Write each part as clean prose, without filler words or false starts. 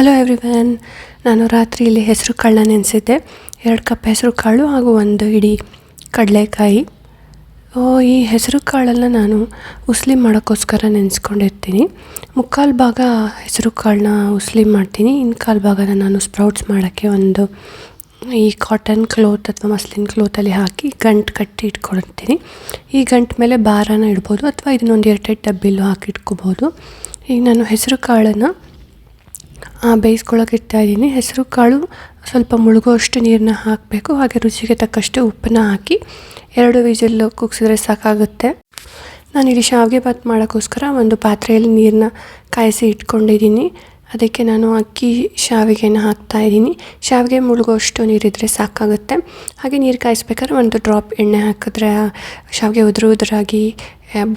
Hello everyone, ನಾನು ರಾತ್ರಿ ಇಲ್ಲಿ ಹೆಸರು ಕಾಳನ್ನ ನೆನೆಸಿದ್ದೆ. 2 ಕಪ್ ಹೆಸರು ಕಾಳು ಹಾಗೂ 1 ಇಡೀ ಕಡಲೆಕಾಯಿ. ಈ ಹೆಸರು ಕಾಳನ್ನು ನಾನು ಉಸ್ಲಿ ಮಾಡೋಕ್ಕೋಸ್ಕರ ನೆನೆಸ್ಕೊಂಡಿರ್ತೀನಿ. 3/4 ಭಾಗ ಹೆಸರು ಕಾಳನ್ನ ಉಸ್ಲಿ ಮಾಡ್ತೀನಿ. ಇನ್ನು 1/4 ಭಾಗನ ನಾನು ಸ್ಪ್ರೌಟ್ಸ್ ಮಾಡೋಕ್ಕೆ ಈ ಕಾಟನ್ ಕ್ಲೋತ್ ಅಥವಾ ಮಸ್ಲಿನ್ ಕ್ಲೋತಲ್ಲಿ ಹಾಕಿ ಗಂಟು ಕಟ್ಟಿ ಇಟ್ಕೊಳ್ತೀನಿ. ಈ ಗಂಟು ಮೇಲೆ ಭಾರನ ಇಡ್ಬೋದು ಅಥವಾ ಇದನ್ನೊಂದು ಏರ್ಟೈಟ್ ಡಬ್ಬಿಲೂ ಹಾಕಿ ಇಟ್ಕೋಬೋದು. ಈಗ ನಾನು ಹೆಸರು ಕಾಳನ್ನು ಬೇಯಿಸ್ಕೊಳ್ಳೋಕೆ ಇಡ್ತಾಯಿದ್ದೀನಿ. ಹೆಸರು ಕಾಳು ಸ್ವಲ್ಪ ಮುಳುಗುವಷ್ಟು ನೀರನ್ನ ಹಾಕಬೇಕು. ಹಾಗೆ ರುಚಿಗೆ ತಕ್ಕಷ್ಟು ಉಪ್ಪನ್ನ ಹಾಕಿ 2 ವಿಸಿಲ್ ಕೂಗಿಸಿದ್ರೆ ಸಾಕಾಗುತ್ತೆ. ನಾನಿಲ್ಲಿ ಶಾವಿಗೆ ಬಾತ್ ಮಾಡೋಕ್ಕೋಸ್ಕರ ಒಂದು ಪಾತ್ರೆಯಲ್ಲಿ ನೀರನ್ನ ಕಾಯಿಸಿ ಇಟ್ಕೊಂಡಿದ್ದೀನಿ. ಅದಕ್ಕೆ ನಾನು ಅಕ್ಕಿ ಶಾವಿಗೆನ ಹಾಕ್ತಾಯಿದ್ದೀನಿ. ಶಾವಿಗೆ ಮುಳುಗುವಷ್ಟು ನೀರಿದ್ದರೆ ಸಾಕಾಗುತ್ತೆ. ಹಾಗೆ ನೀರು ಕಾಯಿಸ್ಬೇಕಾದ್ರೆ 1 ಡ್ರಾಪ್ ಎಣ್ಣೆ ಹಾಕಿದ್ರೆ ಶಾವಿಗೆ ಉದುರಾಗಿ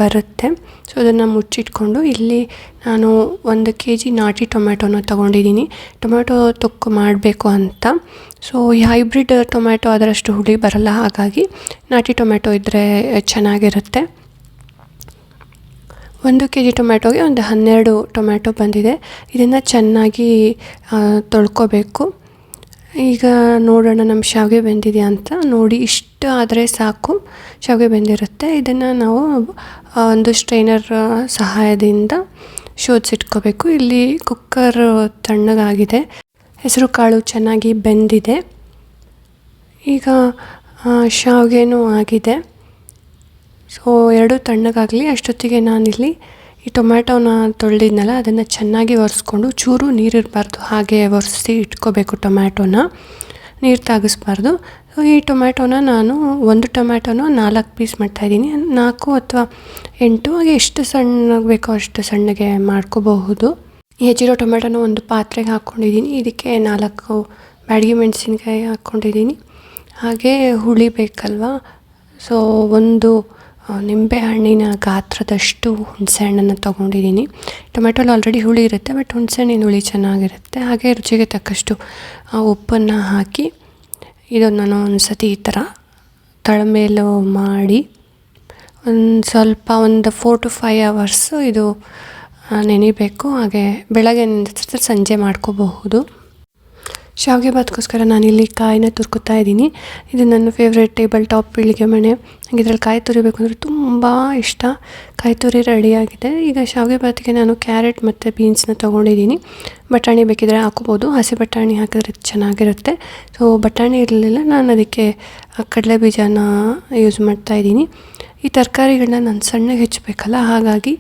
ಬರುತ್ತೆ. ಸೊ ಅದನ್ನು ಮುಚ್ಚಿಟ್ಕೊಂಡು ಇಲ್ಲಿ ನಾನು 1 kg ನಾಟಿ ಟೊಮ್ಯಾಟೋನ ತೊಗೊಂಡಿದ್ದೀನಿ. ಟೊಮ್ಯಾಟೊ ತೊಕ್ಕು ಮಾಡಬೇಕು ಅಂತ. ಸೊ ಈ ಹೈಬ್ರಿಡ್ ಟೊಮ್ಯಾಟೊ ಅದರಷ್ಟು ಹುಳಿ ಬರಲ್ಲ, ಹಾಗಾಗಿ ನಾಟಿ ಟೊಮ್ಯಾಟೊ ಇದ್ದರೆ ಚೆನ್ನಾಗಿರುತ್ತೆ. 1 kg ಟೊಮ್ಯಾಟೋಗೆ ಒಂದು 12 ಟೊಮ್ಯಾಟೊ ಬಂದಿದೆ. ಇದನ್ನು ಚೆನ್ನಾಗಿ ತೊಳ್ಕೊಬೇಕು. ಈಗ ನೋಡೋಣ ನಮ್ಮ ಶಾವಿಗೆ ಬೆಂದಿದೆಯಾ ಅಂತ. ನೋಡಿ, ಇಷ್ಟು ಆದರೆ ಸಾಕು, ಶಾವಿಗೆ ಬೆಂದಿರುತ್ತೆ. ಇದನ್ನು ನಾವು ಒಂದು ಸ್ಟ್ರೈನರ್ ಸಹಾಯದಿಂದ ಶೋಧಿಸಿಟ್ಕೋಬೇಕು. ಇಲ್ಲಿ ಕುಕ್ಕರ್ ತಣ್ಣಗಾಗಿದೆ, ಹೆಸರು ಕಾಳು ಚೆನ್ನಾಗಿ ಬೆಂದಿದೆ. ಈಗ ಶಾವಿಗೆನೂ ಆಗಿದೆ. ಸೊ 2 ತಣ್ಣಗಾಗಲಿ. ಅಷ್ಟೊತ್ತಿಗೆ ನಾನಿಲ್ಲಿ ಈ ಟೊಮ್ಯಾಟೋನ ತೊಳೆದಿದ್ನಲ್ಲ, ಅದನ್ನು ಚೆನ್ನಾಗಿ ಒರೆಸ್ಕೊಂಡು, ಚೂರು ನೀರಿರಬಾರ್ದು, ಹಾಗೆ ಒರೆಸಿ ಇಟ್ಕೋಬೇಕು. ಟೊಮ್ಯಾಟೋನ ನೀರು ತಾಗಿಸ್ಬಾರ್ದು. ಸೊ ಈ ಟೊಮ್ಯಾಟೋನ ನಾನು 1 ಟೊಮ್ಯಾಟೋನ 4 ಪೀಸ್ ಮಾಡ್ತಾಯಿದ್ದೀನಿ. 4 ಅಥವಾ 8, ಹಾಗೆ ಎಷ್ಟು ಸಣ್ಣಗೆ ಬೇಕೋ ಅಷ್ಟು ಸಣ್ಣಗೆ ಮಾಡ್ಕೋಬಹುದು. ಹೆಚ್ಚಿರೋ ಟೊಮ್ಯಾಟೋನ ಒಂದು ಪಾತ್ರೆಗೆ ಹಾಕ್ಕೊಂಡಿದ್ದೀನಿ. ಇದಕ್ಕೆ 4 ಬ್ಯಾಡಗಿ ಮೆಣಸಿನ್ಕಾಯಿ ಹಾಕ್ಕೊಂಡಿದ್ದೀನಿ. ಹಾಗೆ ಹುಳಿ ಬೇಕಲ್ವ, ಸೊ 1 ನಿಂಬೆ ಹಣ್ಣಿನ ಗಾತ್ರದಷ್ಟು ಹುಣಸೆಹಣ್ಣನ್ನು ತೊಗೊಂಡಿದ್ದೀನಿ. ಟೊಮೆಟೊಲಿ ಆಲ್ರೆಡಿ ಹುಳಿ ಇರುತ್ತೆ, ಬಟ್ ಹುಣಸೆಹಣ್ಣಿನ ಹುಳಿ ಚೆನ್ನಾಗಿರುತ್ತೆ. ಹಾಗೆ ರುಚಿಗೆ ತಕ್ಕಷ್ಟು ಉಪ್ಪನ್ನು ಹಾಕಿ ಇದನ್ನು ನಾನು ಒಂದು ಸತಿ ಈ ಥರ ತಳಮೇಲು ಮಾಡಿ ಒಂದು 4 to 5 hours ಇದು ನೆನಿಬೇಕು. ಹಾಗೆ ಬೆಳಗ್ಗೆ ನೆನೆಸಿದ್ರೆ ಸಂಜೆ ಮಾಡ್ಕೋಬಹುದು. ಶಾವಿಗೆ ಬಾತ್ಗೋಸ್ಕರ ನಾನಿಲ್ಲಿ ಕಾಯಿನ ತುರ್ಕೊತಾ ಇದ್ದೀನಿ. ಇದು ನನ್ನ ಫೇವ್ರೆಟ್ ಟೇಬಲ್ ಟಾಪ್ ಪೀಳಿಗೆ ಮಣೆ. ನನಗೆ ಇದರಲ್ಲಿ ಕಾಯಿ ತುರಿಬೇಕು ಅಂದರೆ ತುಂಬ ಇಷ್ಟ. ಕಾಯಿ ತುರಿ ರೆಡಿಯಾಗಿದೆ. ಈಗ ಶಾವಿಗೆ ಬಾತಿಗೆ ನಾನು ಕ್ಯಾರೆಟ್ ಮತ್ತು ಬೀನ್ಸ್ನ ತೊಗೊಂಡಿದ್ದೀನಿ. ಬಟಾಣಿ ಬೇಕಿದ್ರೆ ಹಾಕೋಬೋದು. ಹಸಿ ಬಟಾಣಿ ಹಾಕಿದ್ರೆ ಚೆನ್ನಾಗಿರುತ್ತೆ. ಸೊ ಬಟಾಣಿ ಇರಲಿಲ್ಲ, ನಾನು ಅದಕ್ಕೆ ಕಡಲೆ ಬೀಜನ ಯೂಸ್ ಮಾಡ್ತಾಯಿದ್ದೀನಿ. ಈ ತರಕಾರಿಗಳನ್ನ ನಾನು ಸಣ್ಣಗೆ ಹೆಚ್ಚಬೇಕಲ್ಲ, ಹಾಗಾಗಿ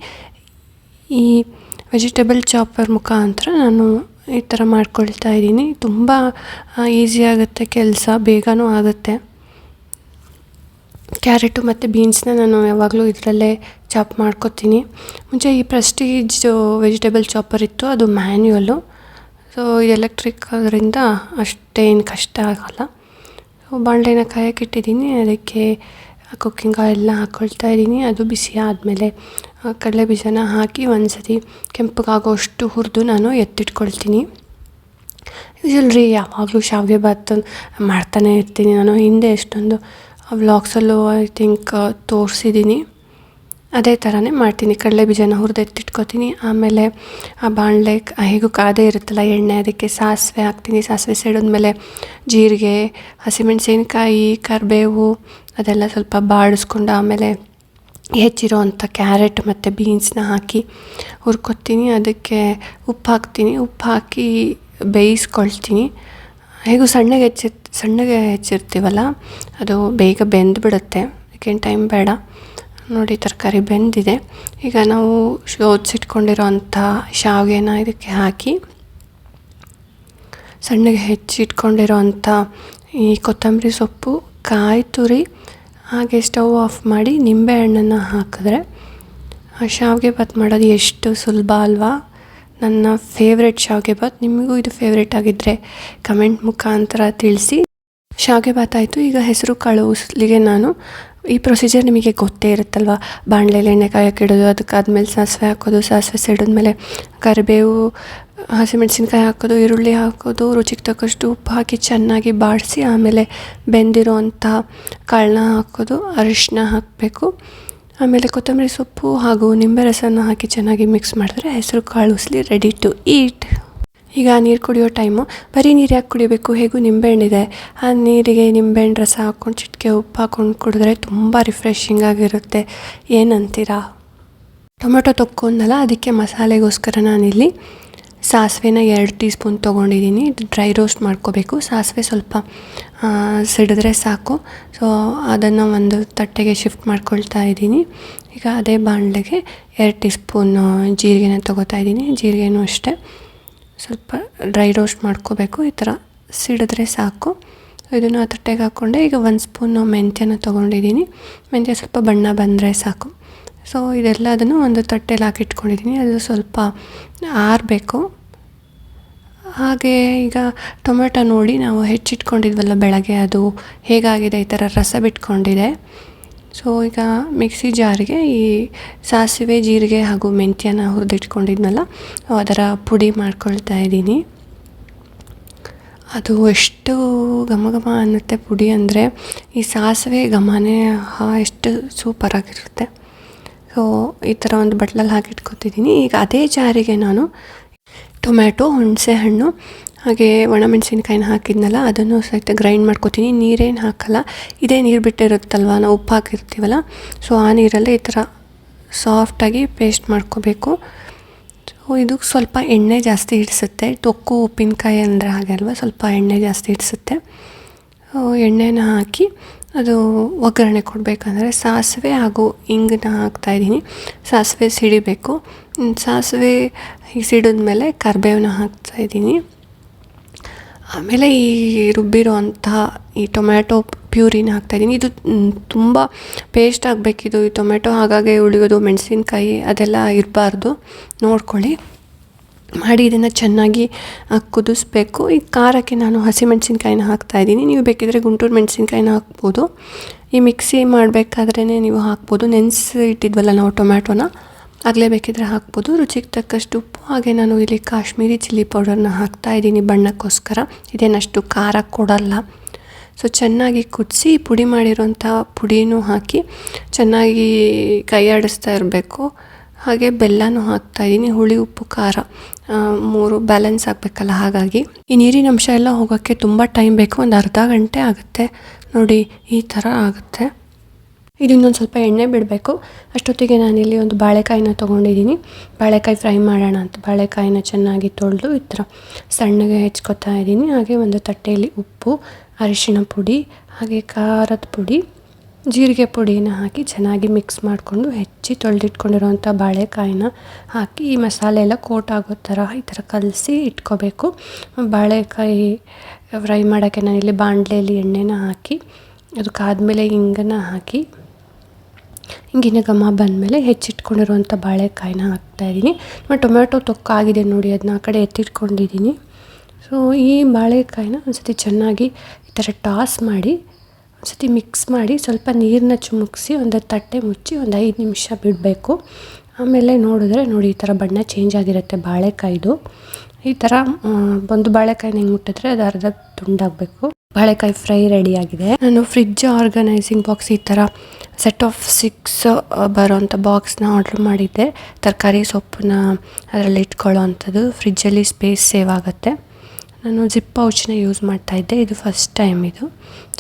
ಈ ವೆಜಿಟೇಬಲ್ ಚಾಪರ್ ಮುಖಾಂತರ ನಾನು ಈ ಥರ ಮಾಡ್ಕೊಳ್ತಾ ಇದ್ದೀನಿ. ತುಂಬ ಈಸಿ ಆಗುತ್ತೆ ಕೆಲಸ, ಬೇಗನೂ ಆಗುತ್ತೆ. ಕ್ಯಾರೆಟು ಮತ್ತು ಬೀನ್ಸ್ನ ನಾನು ಯಾವಾಗಲೂ ಇದರಲ್ಲೇ ಚಾಪ್ ಮಾಡ್ಕೊತೀನಿ. ಮುಂಚೆ ಈ ಪ್ರೆಸ್ಟೀಜ್ ವೆಜಿಟೇಬಲ್ ಚಾಪರ್ ಇತ್ತು, ಅದು ಮ್ಯಾನ್ಯುವಲ್ಲು. ಸೊ ಎಲೆಕ್ಟ್ರಿಕ್ ಅದರಿಂದ ಅಷ್ಟೇನು ಕಷ್ಟ ಆಗೋಲ್ಲ. ಸೊ ಬಾಣಲೆನ ಕಾಯಕ್ಕೆ ಇಟ್ಟಿದ್ದೀನಿ. ಅದಕ್ಕೆ ಕುಕ್ಕಿಂಗ್ ಆಯಿಲ್ನ ಹಾಕ್ಕೊಳ್ತಾ ಇದ್ದೀನಿ. ಅದು ಬಿಸಿ ಆದಮೇಲೆ ಕಡಲೆ ಬೀಜನ ಹಾಕಿ ಒಂದು ಸತಿ ಕೆಂಪಗಾಗೋಷ್ಟು ಹುರಿದು ನಾನು ಎತ್ತಿಟ್ಕೊಳ್ತೀನಿ. ಯೂಶಲ್ರಿ ಯಾವಾಗಲೂ ಶಾವಿಗೆ ಬಾತ್ ಮಾಡ್ತಾನೆ ಇರ್ತೀನಿ. ನಾನು ಹಿಂದೆ ಎಷ್ಟೊಂದು ವ್ಲಾಗ್ಸಲ್ಲೂ ಐ ಥಿಂಕ್ ತೋರಿಸಿದ್ದೀನಿ. ಅದೇ ಥರನೇ ಮಾಡ್ತೀನಿ. ಕಡಲೆ ಬೀಜನ ಹುರಿದು ಎತ್ತಿಟ್ಕೊತೀನಿ. ಆಮೇಲೆ ಆ ಬಾಣಲೆ ಹೇಗೂ ಕಾದೇ ಇರುತ್ತಲ್ಲ ಎಣ್ಣೆ, ಅದಕ್ಕೆ ಸಾಸಿವೆ ಹಾಕ್ತೀನಿ. ಸಾಸಿವೆ ಸಿಡಿದ್ಮೇಲೆ ಜೀರಿಗೆ, ಹಸಿಮೆಣಸಿನ್ಕಾಯಿ, ಕರಿಬೇವು ಅದೆಲ್ಲ ಸ್ವಲ್ಪ ಬಾಡಿಸ್ಕೊಂಡು ಆಮೇಲೆ ಹೆಚ್ಚಿರೋ ಅಂಥ ಕ್ಯಾರೆಟ್ ಮತ್ತು ಬೀನ್ಸ್ನ ಹಾಕಿ ಹುರ್ಕೊತೀನಿ. ಅದಕ್ಕೆ ಉಪ್ಪು ಹಾಕ್ತೀನಿ. ಉಪ್ಪು ಹಾಕಿ ಬೇಯಿಸ್ಕೊಳ್ತೀನಿ. ಹೇಗೂ ಸಣ್ಣಗೆ ಹೆಚ್ಚಿರ್ತೀವಲ್ಲ, ಅದು ಬೇಗ ಬೆಂದುಬಿಡುತ್ತೆ. ಅದಕ್ಕೇನು ಟೈಮ್ ಬೇಡ. ನೋಡಿ, ತರಕಾರಿ ಬೆಂದಿದೆ. ಈಗ ನಾವು ಶೋಧಿಸಿಟ್ಕೊಂಡಿರೋ ಅಂಥ ಶಾವಿಗೆನ ಇದಕ್ಕೆ ಹಾಕಿ ಸಣ್ಣಗೆ ಹೆಚ್ಚಿಟ್ಕೊಂಡಿರೋ ಅಂಥ ಈ ಕೊತ್ತಂಬರಿ ಸೊಪ್ಪು, ಕಾಯಿ ತುರಿ, ಹಾಗೆ ಸ್ಟವ್ ಆಫ್ ಮಾಡಿ ನಿಂಬೆಹಣ್ಣನ್ನು ಹಾಕಿದ್ರೆ ಶಾವಿಗೆ ಬಾತ್ ಮಾಡೋದು ಎಷ್ಟು ಸುಲಭ ಅಲ್ವಾ. ನನ್ನ ಫೇವ್ರೆಟ್ ಶಾವಿಗೆ ಬಾತ್. ನಿಮಗೂ ಇದು ಫೇವ್ರೆಟ್ ಆಗಿದ್ದರೆ ಕಮೆಂಟ್ ಮುಖಾಂತರ ತಿಳಿಸಿ. ಶಾವಿಗೆ ಬಾತ್ ಆಯಿತು. ಈಗ ಹೆಸರು ಕಾಳು ಉಸ್ಲಿಗೆ ನಾನು ಈ ಪ್ರೊಸೀಜರ್ ನಿಮಗೆ ಗೊತ್ತೇ ಇರುತ್ತಲ್ವ. ಬಾಣಲೆಯಲ್ಲಿ ಎಣ್ಣೆ ಕಾಯಕ್ಕೆ ಇಡೋದು, ಅದಕ್ಕಾದ್ಮೇಲೆ ಸಾಸಿವೆ ಹಾಕೋದು, ಸಾಸಿವೆ ಸಿಡಿದ್ಮೇಲೆ ಕರಿಬೇವು, ಹಸಿಮೆಣಸಿನ್ಕಾಯಿ ಹಾಕೋದು, ಈರುಳ್ಳಿ ಹಾಕೋದು, ರುಚಿಗೆ ತಕ್ಕಷ್ಟು ಉಪ್ಪು ಹಾಕಿ ಚೆನ್ನಾಗಿ ಬಾಡಿಸಿ ಆಮೇಲೆ ಬೆಂದಿರೋ ಅಂಥ ಕಾಳನ್ನ ಹಾಕೋದು, ಅರಿಶಿನ ಹಾಕಬೇಕು. ಆಮೇಲೆ ಕೊತ್ತಂಬರಿ ಸೊಪ್ಪು ಹಾಗೂ ನಿಂಬೆ ರಸನ ಹಾಕಿ ಚೆನ್ನಾಗಿ ಮಿಕ್ಸ್ ಮಾಡಿದ್ರೆ ಹೆಸರು ಕಾಳು ಉಸ್ಲಿ ರೆಡಿ ಟು ಈಟ್. ಈಗ ನೀರು ಕುಡಿಯೋ ಟೈಮು. ಬರೀ ನೀರು ಯಾಕೆ ಕುಡಿಬೇಕು, ಹೇಗೂ ನಿಂಬೆಹಣ್ಣಿದೆ, ಆ ನೀರಿಗೆ ನಿಂಬೆಹಣ್ಣು ರಸ ಹಾಕ್ಕೊಂಡು ಚಿಟಿಕೆ ಉಪ್ಪು ಹಾಕ್ಕೊಂಡು ಕುಡಿದ್ರೆ ತುಂಬ ರಿಫ್ರೆಶಿಂಗ್ ಆಗಿರುತ್ತೆ. ಏನಂತೀರಾ? ಟೊಮೆಟೊ ತೊಕ್ಕು ಅಂದಲ್ಲ, ಅದಕ್ಕೆ ಮಸಾಲೆಗೋಸ್ಕರ ನಾನಿಲ್ಲಿ ಸಾಸಿವೆನ 2 ಟೀ ಸ್ಪೂನ್ ತೊಗೊಂಡಿದ್ದೀನಿ. ಇದು ಡ್ರೈ ರೋಸ್ಟ್ ಮಾಡ್ಕೋಬೇಕು. ಸಾಸಿವೆ ಸ್ವಲ್ಪ ಸಿಡಿದ್ರೆ ಸಾಕು. ಸೊ ಅದನ್ನು ಒಂದು ತಟ್ಟೆಗೆ ಶಿಫ್ಟ್ ಮಾಡ್ಕೊಳ್ತಾ ಇದ್ದೀನಿ. ಈಗ ಅದೇ ಬಾಣಲೆಗೆ 2 ಟೀ ಸ್ಪೂನ್ ಜೀರಿಗೆನ ತೊಗೋತಾ ಇದ್ದೀನಿ. ಜೀರಿಗೆನೂ ಅಷ್ಟೇ ಸ್ವಲ್ಪ ಡ್ರೈ ರೋಸ್ಟ್ ಮಾಡ್ಕೋಬೇಕು. ಈ ಥರ ಸಿಡಿದ್ರೆ ಸಾಕು. ಇದನ್ನು ಆ ತಟ್ಟೆಗೆ ಹಾಕ್ಕೊಂಡೆ. ಈಗ 1 ಸ್ಪೂನ್ ಮೆಂತ್ಯನ ತೊಗೊಂಡಿದ್ದೀನಿ. ಮೆಂತ್ಯ ಸ್ವಲ್ಪ ಬಣ್ಣ ಬಂದರೆ ಸಾಕು. ಸೊ ಇದೆಲ್ಲ ಅದನ್ನು ಒಂದು ತಟ್ಟೆಲಿ ಹಾಕಿಟ್ಕೊಂಡಿದ್ದೀನಿ. ಅದು ಸ್ವಲ್ಪ ಆರಬೇಕು. ಹಾಗೆ ಈಗ ಟೊಮೆಟೊ ನೋಡಿ ನಾವು ಹೆಚ್ಚಿಟ್ಕೊಂಡಿದ್ವಲ್ಲ ಬೆಳಗ್ಗೆ, ಅದು ಹೇಗಾಗಿದೆ, ಈ ಥರ ರಸ ಬಿಟ್ಕೊಂಡಿದೆ. ಸೊ ಈಗ ಮಿಕ್ಸಿ ಜಾರಿಗೆ ಈ ಸಾಸಿವೆ, ಜೀರಿಗೆ ಹಾಗೂ ಮೆಂತ್ಯನ ಹುರಿದಿಟ್ಕೊಂಡಿದ್ನಲ್ಲ ಅದರ ಪುಡಿ ಮಾಡ್ಕೊಳ್ತಾ ಇದ್ದೀನಿ. ಅದು ಎಷ್ಟು ಘಮ ಘಮ ಅನ್ನುತ್ತೆ ಪುಡಿ ಅಂದರೆ. ಈ ಸಾಸಿವೆ ಘಮನೇ ಎಷ್ಟು ಸೂಪರಾಗಿರುತ್ತೆ. ಸೊ ಈ ಥರ ಒಂದು ಬಟ್ಲಲ್ಲಿ ಹಾಕಿಟ್ಕೊತಿದ್ದೀನಿ. ಈಗ ಅದೇ ಜಾರಿಗೆ ನಾನು ಟೊಮ್ಯಾಟೊ, ಹುಣಸೆ ಹಣ್ಣು ಹಾಗೆ ಒಣಮೆಣಸಿನ್ಕಾಯಿನ ಹಾಕಿದ್ನಲ್ಲ ಅದನ್ನು ಸಹಿತ ಗ್ರೈಂಡ್ ಮಾಡ್ಕೊತೀನಿ. ನೀರೇನು ಹಾಕಲ್ಲ, ಇದೇ ನೀರು ಬಿಟ್ಟಿರುತ್ತಲ್ವ, ನಾವು ಉಪ್ಪು ಹಾಕಿರ್ತೀವಲ್ಲ, ಸೊ ಆ ನೀರಲ್ಲೇ ಈ ಥರ ಸಾಫ್ಟಾಗಿ ಪೇಸ್ಟ್ ಮಾಡ್ಕೋಬೇಕು. ಸೊ ಇದು ಸ್ವಲ್ಪ ಎಣ್ಣೆ ಜಾಸ್ತಿ ಹಿಡಿಸುತ್ತೆ. ತೊಕ್ಕು ಉಪ್ಪಿನಕಾಯಿ ಅಂದರೆ ಹಾಗೆ ಅಲ್ವ, ಸ್ವಲ್ಪ ಎಣ್ಣೆ ಜಾಸ್ತಿ ಹಿಡಿಸುತ್ತೆ. ಎಣ್ಣೆನ ಹಾಕಿ ಅದು ಒಗ್ಗರಣೆ ಕೊಡಬೇಕಂದ್ರೆ ಸಾಸಿವೆ ಹಾಗೂ ಇಂಗನ್ನ ಹಾಕ್ತಾಯಿದ್ದೀನಿ. ಸಾಸಿವೆ ಸಿಡಿಬೇಕು. ಸಾಸಿವೆ ಸಿಡಿದ ಮೇಲೆ ಕರಿಬೇವನ್ನ ಹಾಕ್ತಾಯಿದ್ದೀನಿ. ಆಮೇಲೆ ಈ ರುಬ್ಬಿರೋ ಅಂತಹ ಈ ಟೊಮ್ಯಾಟೊ ಪ್ಯೂರಿನ ಹಾಕ್ತಾಯಿದ್ದೀನಿ. ಇದು ತುಂಬ ಪೇಸ್ಟ್ ಆಗಬೇಕಿದು ಈ ಟೊಮೆಟೊ, ಹಾಗಾಗಿ ಉಳಿಯೋದು ಮೆಣಸಿನ್ಕಾಯಿ ಅದೆಲ್ಲ ಇರಬಾರ್ದು, ನೋಡ್ಕೊಳ್ಳಿ ಮಾಡಿ. ಇದನ್ನು ಚೆನ್ನಾಗಿ ಕುದಿಸ್ಬೇಕು. ಈ ಖಾರಕ್ಕೆ ನಾನು ಹಸಿಮೆಣಸಿನ್ಕಾಯಿನ ಹಾಕ್ತಾಯಿದ್ದೀನಿ. ನೀವು ಬೇಕಿದ್ರೆ ಗುಂಟೂರು ಮೆಣಸಿನ್ಕಾಯಿನ ಹಾಕ್ಬೋದು. ಈ ಮಿಕ್ಸಿ ಮಾಡಬೇಕಾದ್ರೇ ನೀವು ಹಾಕ್ಬೋದು. ನೆನೆಸಿ ಇಟ್ಟಿದ್ವಲ್ಲ ನಾವು ಟೊಮ್ಯಾಟೊನ, ಆಗಲೇ ಬೇಕಿದ್ರೆ ಹಾಕ್ಬೋದು. ರುಚಿಗೆ ತಕ್ಕಷ್ಟು ಉಪ್ಪು, ಹಾಗೆ ನಾನು ಇಲ್ಲಿ ಕಾಶ್ಮೀರಿ ಚಿಲ್ಲಿ ಪೌಡರ್ನ ಹಾಕ್ತಾಯಿದ್ದೀನಿ ಬಣ್ಣಕ್ಕೋಸ್ಕರ. ಇದೇನಷ್ಟು ಖಾರ ಕೊಡಲ್ಲ. ಸೊ ಚೆನ್ನಾಗಿ ಕುದಿಸಿ ಪುಡಿ ಮಾಡಿರೋಂಥ ಪುಡಿನೂ ಹಾಕಿ ಚೆನ್ನಾಗಿ ಕೈ ಆಡಿಸ್ತಾ ಇರಬೇಕು. ಹಾಗೆ ಬೆಲ್ಲನೂ ಹಾಕ್ತಾಯಿದ್ದೀನಿ. ಹುಳಿ, ಉಪ್ಪು, ಖಾರ 3 ಬ್ಯಾಲೆನ್ಸ್ ಆಗಬೇಕಲ್ಲ, ಹಾಗಾಗಿ ಈ ನೀರಿನ ಅಂಶ ಎಲ್ಲ ಹೋಗೋಕ್ಕೆ ತುಂಬ ಟೈಮ್ ಬೇಕು. ಒಂದು ಅರ್ಧ ಗಂಟೆ ಆಗುತ್ತೆ ನೋಡಿ, ಈ ಥರ ಆಗುತ್ತೆ. ಇದು ಇನ್ನೊಂದು ಸ್ವಲ್ಪ ಎಣ್ಣೆ ಬಿಡಬೇಕು. ಅಷ್ಟೊತ್ತಿಗೆ ನಾನಿಲ್ಲಿ ಒಂದು ಬಾಳೆಕಾಯಿನ ತೊಗೊಂಡಿದ್ದೀನಿ. ಬಾಳೆಕಾಯಿ ಫ್ರೈ ಮಾಡೋಣ ಅಂತ ಬಾಳೆಕಾಯಿನ ಚೆನ್ನಾಗಿ ತೊಳೆದು ಈ ಥರ ಸಣ್ಣಗೆ ಹೆಚ್ಕೊತಾ ಇದ್ದೀನಿ. ಹಾಗೆ ಒಂದು ತಟ್ಟೆಯಲ್ಲಿ ಉಪ್ಪು, ಅರಿಶಿಣ ಪುಡಿ, ಹಾಗೆ ಖಾರದ ಪುಡಿ, ಜೀರಿಗೆ ಪುಡಿನ ಹಾಕಿ ಚೆನ್ನಾಗಿ ಮಿಕ್ಸ್ ಮಾಡಿಕೊಂಡು ಹೆಚ್ಚಿ ತೊಳೆದಿಟ್ಕೊಂಡಿರೋಂಥ ಬಾಳೆಕಾಯಿನ ಹಾಕಿ ಈ ಮಸಾಲೆ ಎಲ್ಲ ಕೋಟ್ ಆಗೋ ಥರ ಈ ಥರ ಕಲಸಿ ಇಟ್ಕೋಬೇಕು. ಬಾಳೆಕಾಯಿ ಫ್ರೈ ಮಾಡೋಕ್ಕೆ ನಾನಿಲ್ಲಿ ಬಾಣಲೆಯಲ್ಲಿ ಎಣ್ಣೆನ ಹಾಕಿ ಅದಕ್ಕಾದಮೇಲೆ ಹಿಂಗನ್ನು ಹಾಕಿ ಹಿಂಗಿನ ಘಮ ಬಂದಮೇಲೆ ಹೆಚ್ಚಿಟ್ಕೊಂಡಿರುವಂಥ ಬಾಳೆಕಾಯಿನ ಹಾಕ್ತಾಯಿದ್ದೀನಿ. ಮತ್ತು ಟೊಮ್ಯಾಟೊ ತೊಕ್ಕಾಗಿದೆ ನೋಡಿ, ಅದನ್ನ ಆ ಕಡೆ ಎತ್ತಿಟ್ಕೊಂಡಿದ್ದೀನಿ. ಸೊ ಈ ಬಾಳೆಕಾಯಿನ ಒಂದು ಸತಿ ಚೆನ್ನಾಗಿ ಈ ಥರ ಟಾಸ್ ಮಾಡಿ ಒಂದು ಸತಿ ಮಿಕ್ಸ್ ಮಾಡಿ ಸ್ವಲ್ಪ ನೀರನ್ನ ಚುಮುಕ್ಸಿ ಒಂದು ತಟ್ಟೆ ಮುಚ್ಚಿ ಒಂದು 5 ನಿಮಿಷ ಬಿಡಬೇಕು. ಆಮೇಲೆ ನೋಡಿದ್ರೆ ನೋಡಿ ಈ ಥರ ಬಣ್ಣ ಚೇಂಜ್ ಆಗಿರುತ್ತೆ ಬಾಳೆಕಾಯಿದು. ಈ ಥರ ಒಂದು ಬಾಳೆಕಾಯಿನ ಹಿಂಗೆ ಮುಟ್ಟಿದ್ರೆ ಅದು ಅರ್ಧ ತುಂಡಾಗಬೇಕು. ಬಾಳೆಕಾಯಿ ಫ್ರೈ ರೆಡಿಯಾಗಿದೆ. ನಾನು ಫ್ರಿಡ್ಜ್ ಆರ್ಗನೈಸಿಂಗ್ ಬಾಕ್ಸ್, ಈ ಥರ ಸೆಟ್ ಆಫ್ 6 ಬರೋವಂಥ ಬಾಕ್ಸ್ನ ಆರ್ಡ್ರ್ ಮಾಡಿದ್ದೆ. ತರಕಾರಿ ಸೊಪ್ಪನ್ನ ಅದರಲ್ಲಿ ಇಟ್ಕೊಳ್ಳೋ ಅಂಥದ್ದು. ಫ್ರಿಡ್ಜಲ್ಲಿ ಸ್ಪೇಸ್ ಸೇವ್ ಆಗುತ್ತೆ. ನಾನು ಜಿಪ್ ಪೌಚ್ನ ಯೂಸ್ ಮಾಡ್ತಾಯಿದ್ದೆ, ಇದು ಫಸ್ಟ್ ಟೈಮ್ ಇದು.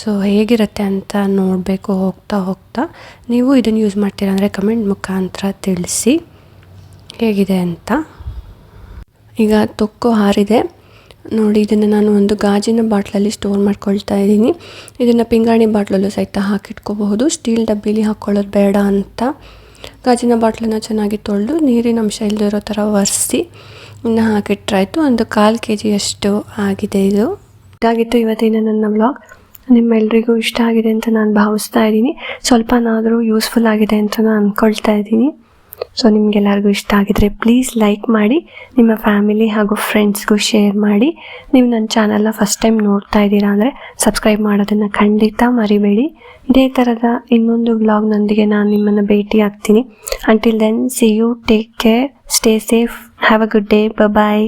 ಸೊ ಹೇಗಿರುತ್ತೆ ಅಂತ ನೋಡಬೇಕು ಹೋಗ್ತಾ. ನೀವು ಇದನ್ನು ಯೂಸ್ ಮಾಡ್ತೀರಾ ಅಂದರೆ ಕಮೆಂಟ್ ಮುಖಾಂತರ ತಿಳಿಸಿ ಹೇಗಿದೆ ಅಂತ. ಈಗ ತೊಕ್ಕು ಹಾರಿದೆ ನೋಡಿ. ಇದನ್ನು ನಾನು ಒಂದು ಗಾಜಿನ ಬಾಟ್ಲಲ್ಲಿ ಸ್ಟೋರ್ ಮಾಡ್ಕೊಳ್ತಾ ಇದ್ದೀನಿ. ಇದನ್ನು ಪಿಂಗಾಣಿ ಬಾಟ್ಲಲ್ಲೂ ಸಹಿತ ಹಾಕಿಟ್ಕೋಬಹುದು. ಸ್ಟೀಲ್ ಡಬ್ಬಿಲಿ ಹಾಕ್ಕೊಳ್ಳೋದು ಬೇಡ ಅಂತ ಗಾಜಿನ ಬಾಟ್ಲನ್ನು ಚೆನ್ನಾಗಿ ತೊಳೆದು ನೀರಿನ ಅಂಶ ಇಲ್ಲದಿರೋ ಥರ ಒರೆಸಿ ಇನ್ನು ಹಾಕಿಟ್ರಾಯ್ತು. ಒಂದು 1/4 kg ಅಷ್ಟು ಆಗಿದೆ. ಇದಾಗಿತ್ತು ಇವತ್ತಿನ ನನ್ನ ವ್ಲಾಗ್. ನಿಮ್ಮೆಲ್ಲರಿಗೂ ಇಷ್ಟ ಆಗಿದೆ ಅಂತ ನಾನು ಭಾವಿಸ್ತಾ ಇದ್ದೀನಿ. ಸ್ವಲ್ಪನಾದರೂ ಯೂಸ್ಫುಲ್ ಆಗಿದೆ ಅಂತ ನಾನು ಅಂದ್ಕೊಳ್ತಾ ಇದ್ದೀನಿ. ಸೊ ನಿಮಗೆಲ್ಲರಿಗೂ ಇಷ್ಟ ಆಗಿದ್ರೆ ಪ್ಲೀಸ್ ಲೈಕ್ ಮಾಡಿ, ನಿಮ್ಮ ಫ್ಯಾಮಿಲಿ ಹಾಗೂ ಫ್ರೆಂಡ್ಸ್ಗೂ ಶೇರ್ ಮಾಡಿ. ನೀವು ನನ್ನ ಚಾನಲ್ನ ಫಸ್ಟ್ ಟೈಮ್ ನೋಡ್ತಾ ಇದ್ದೀರಾ ಅಂದರೆ ಸಬ್ಸ್ಕ್ರೈಬ್ ಮಾಡೋದನ್ನು ಖಂಡಿತ ಮರಿಬೇಡಿ. ಇದೇ ಥರದ ಇನ್ನೊಂದು ವ್ಲಾಗ್ನೊಂದಿಗೆ ನಾನು ನಿಮ್ಮನ್ನು ಭೇಟಿ ಆಗ್ತೀನಿ. Until then, see you, take care, stay safe, have a good day, bye.